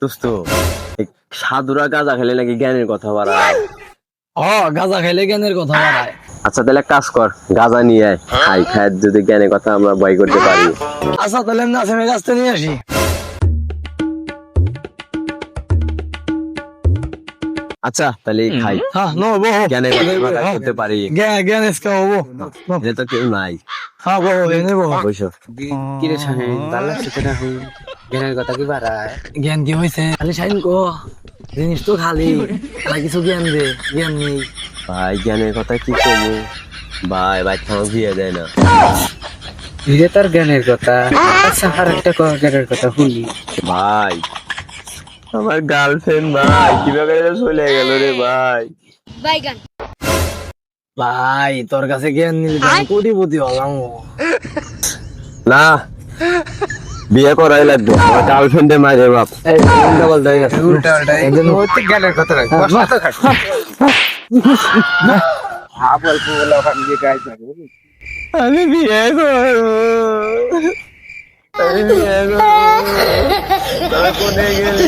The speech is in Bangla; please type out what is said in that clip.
দোস্ত এই সাধুরা গাঁজা খেলে নাকি জ্ঞানের কথা বাড়ায়। গাঁজা খাইলে জ্ঞানের কথা বাড়ায়। আচ্ছা তাহলে এক কাজ কর, গাঁজা নিয়ে আয়, খাই খাই যদি জ্ঞানের কথা আমরা বই করতে পারি। আচ্ছা তাহলে নাসিমের কাছ থেকে নিয়ে আসি। আচ্ছা তাহলে খাই, হ্যাঁ নো বো জ্ঞানের কথা আমরা করতে পারি। জ্ঞান এসকা হবো। যে তো কেউ নাই। হ্যাঁ বো এনে বো। বসো। কিরে শাহিন ভালো লাগছে তো না হুন জ্ঞানের কথা কি বাড়ায় জ্ঞান কি হয়েছে খালি সাইন কো জিনিস তো খালি আর কিছু জ্ঞান দে জ্ঞান নেই। ভাই জ্ঞানের কথা কি কমু, ভাই বাচ্চা আমার বিয়ে দেয় না। ধীরে তার জ্ঞানের কথা। আচ্ছা আর একটা জ্ঞানের কথা শুনি। ভাই আমার গার্লফ্রেন্ড ভাই কিভাবে চলে গেল রে ভাই। বাইগান ভাই তোর কাছে জ্ঞান নিলে তো আমি কোটিপতি হলাম। না বিয়ে করাই লাগবে, আমার গার্লফ্রেন্ডে মারে বাপ। এই উল্টা পাল্টা হয়ে গেছে। উল্টা উল্টা জ্ঞানের কথা রাখ কষ্ট তো খাস আবল ফুলা ওখান দিয়ে গাইজ লাগে আমি বিয়ে করবো, আমি বিয়ে করবো, তবে কোনে গেলে